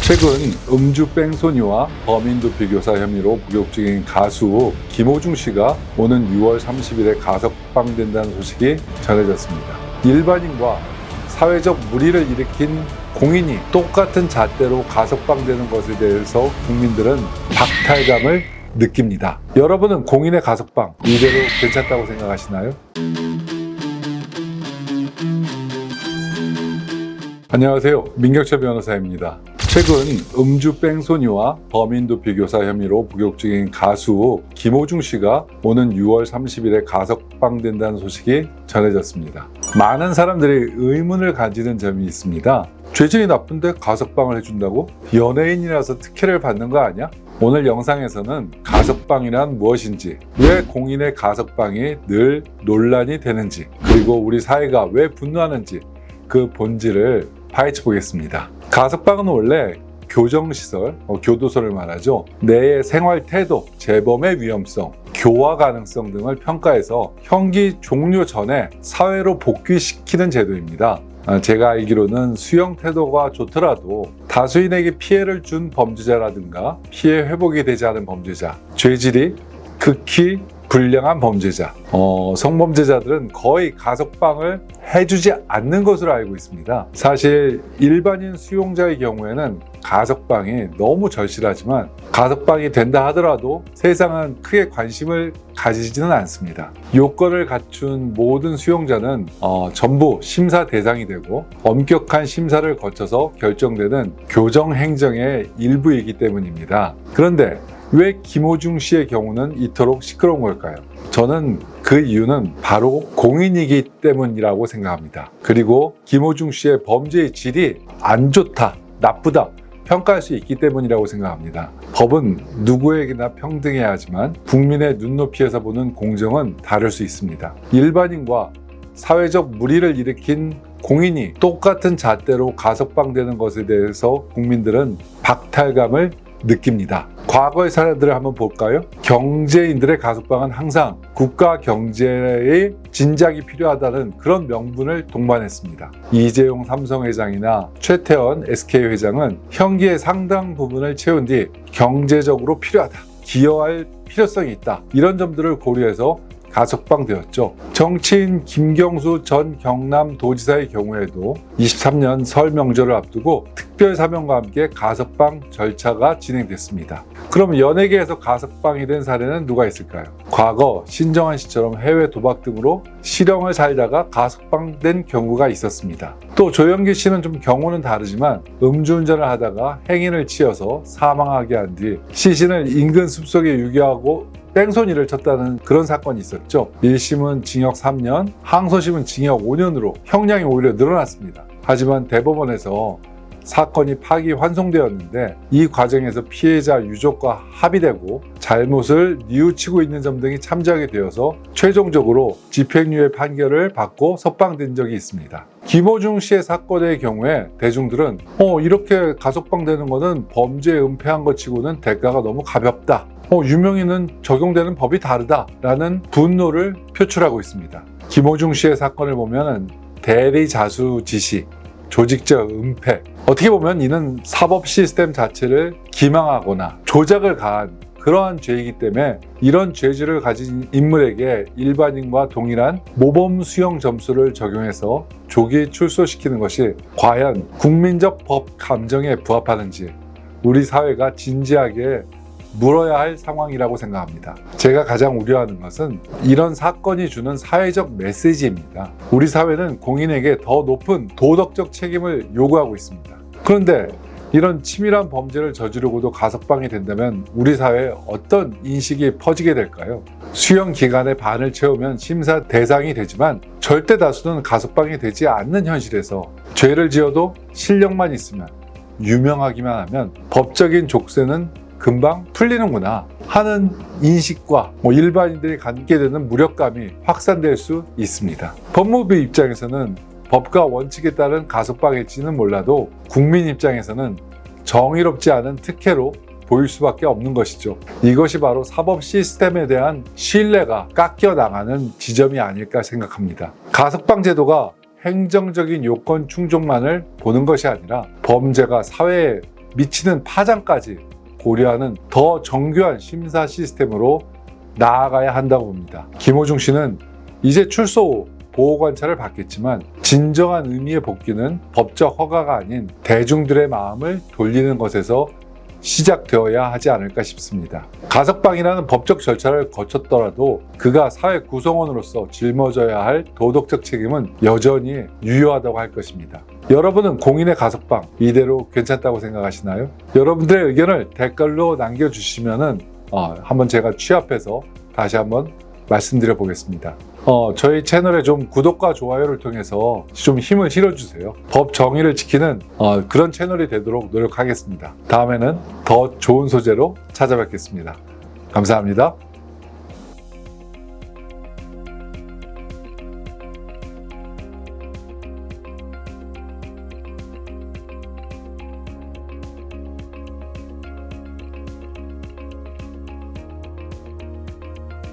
최근 음주 뺑소니와 범인 도피 교사 혐의로 복역 중인 가수 김호중 씨가 오는 6월 30일에 가석방된다는 소식이 전해졌습니다. 일반인과 사회적 물의를 일으킨 공인이 똑같은 잣대로 가석방되는 것에 대해서 국민들은 박탈감을 느낍니다. 여러분은 공인의 가석방 이대로 괜찮다고 생각하시나요? 안녕하세요. 민경철 변호사입니다. 최근 음주 뺑소니와 범인 도피 교사 혐의로 복역 중인 가수 김호중 씨가 오는 6월 30일에 가석방된다는 소식이 전해졌습니다. 많은 사람들이 의문을 가지는 점이 있습니다. 죄질이 나쁜데 가석방을 해준다고? 연예인이라서 특혜를 받는 거 아니야? 오늘 영상에서는 가석방이란 무엇인지, 왜 공인의 가석방이 늘 논란이 되는지, 그리고 우리 사회가 왜 분노하는지 그 본질을 파헤쳐 보겠습니다. 가석방은 원래 교정시설, 교도소를 말하죠. 내의 생활 태도, 재범의 위험성, 교화 가능성 등을 평가해서 형기 종료 전에 사회로 복귀시키는 제도입니다. 제가 알기로는 수용 태도가 좋더라도 다수인에게 피해를 준 범죄자라든가 피해 회복이 되지 않은 범죄자, 죄질이 극히 불량한 범죄자, 성범죄자들은 거의 가석방을 해주지 않는 것으로 알고 있습니다. 사실 일반인 수용자의 경우에는 가석방이 너무 절실하지만 가석방이 된다 하더라도 세상은 크게 관심을 가지지는 않습니다. 요건을 갖춘 모든 수용자는 전부 심사 대상이 되고 엄격한 심사를 거쳐서 결정되는 교정행정의 일부이기 때문입니다. 그런데 왜 김호중 씨의 경우는 이토록 시끄러운 걸까요? 저는 그 이유는 바로 공인이기 때문이라고 생각합니다. 그리고 김호중 씨의 범죄의 질이 안 좋다, 나쁘다 평가할 수 있기 때문이라고 생각합니다. 법은 누구에게나 평등해야 하지만 국민의 눈높이에서 보는 공정은 다를 수 있습니다. 일반인과 사회적 물의를 일으킨 공인이 똑같은 잣대로 가석방되는 것에 대해서 국민들은 박탈감을 느낍니다. 과거의 사례들을 한번 볼까요? 경제인들의 가석방은 항상 국가 경제의 진작이 필요하다는 그런 명분을 동반했습니다. 이재용 삼성회장이나 최태원 SK회장은 형기의 상당 부분을 채운 뒤 경제적으로 필요하다, 기여할 필요성이 있다, 이런 점들을 고려해서 가석방되었죠. 정치인 김경수 전 경남도지사의 경우에도 23년 설 명절을 앞두고 특별사면과 함께 가석방 절차가 진행됐습니다. 그럼 연예계에서 가석방이 된 사례는 누가 있을까요? 과거 신정한 씨처럼 해외 도박 등으로 실형을 살다가 가석방된 경우가 있었습니다. 또 조영기 씨는 좀 경우는 다르지만 음주운전을 하다가 행인을 치여서 사망하게 한 뒤 시신을 인근 숲속에 유기하고 뺑소니를 쳤다는 그런 사건이 있었죠. 1심은 징역 3년, 항소심은 징역 5년으로 형량이 오히려 늘어났습니다. 하지만 대법원에서 사건이 파기환송되었는데 이 과정에서 피해자 유족과 합의되고 잘못을 뉘우치고 있는 점 등이 참작이 되어서 최종적으로 집행유예 판결을 받고 석방된 적이 있습니다. 김호중 씨의 사건의 경우에 대중들은 이렇게 가석방되는 거는 범죄에 은폐한 것 치고는 대가가 너무 가볍다, 유명인은 적용되는 법이 다르다라는 분노를 표출하고 있습니다. 김호중 씨의 사건을 보면 대리자수지시, 조직적 은폐, 어떻게 보면 이는 사법 시스템 자체를 기망하거나 조작을 가한 그러한 죄이기 때문에 이런 죄질을 가진 인물에게 일반인과 동일한 모범 수용 점수를 적용해서 조기 출소시키는 것이 과연 국민적 법 감정에 부합하는지 우리 사회가 진지하게 물어야 할 상황이라고 생각합니다. 제가 가장 우려하는 것은 이런 사건이 주는 사회적 메시지입니다. 우리 사회는 공인에게 더 높은 도덕적 책임을 요구하고 있습니다. 그런데 이런 치밀한 범죄를 저지르고도 가석방이 된다면 우리 사회에 어떤 인식이 퍼지게 될까요? 수용 기간의 반을 채우면 심사 대상이 되지만 절대 다수는 가석방이 되지 않는 현실에서 죄를 지어도 실력만 있으면, 유명하기만 하면 법적인 족쇄는 금방 풀리는구나 하는 인식과 일반인들이 갖게 되는 무력감이 확산될 수 있습니다. 법무부 입장에서는 법과 원칙에 따른 가석방일지는 몰라도 국민 입장에서는 정의롭지 않은 특혜로 보일 수밖에 없는 것이죠. 이것이 바로 사법 시스템에 대한 신뢰가 깎여나가는 지점이 아닐까 생각합니다. 가석방 제도가 행정적인 요건 충족만을 보는 것이 아니라 범죄가 사회에 미치는 파장까지 고려하는 더 정교한 심사 시스템으로 나아가야 한다고 봅니다. 김호중 씨는 이제 출소 후 보호관찰을 받겠지만 진정한 의미의 복귀는 법적 허가가 아닌 대중들의 마음을 돌리는 것에서 시작되어야 하지 않을까 싶습니다. 가석방이라는 법적 절차를 거쳤더라도 그가 사회 구성원으로서 짊어져야 할 도덕적 책임은 여전히 유효하다고 할 것입니다. 여러분은 공인의 가석방 이대로 괜찮다고 생각하시나요? 여러분들의 의견을 댓글로 남겨주시면은 한번 제가 취합해서 다시 한번 말씀드려 보겠습니다. 저희 채널에 좀 구독과 좋아요를 통해서 좀 힘을 실어주세요. 법 정의를 지키는 그런 채널이 되도록 노력하겠습니다. 다음에는 더 좋은 소재로 찾아뵙겠습니다. 감사합니다.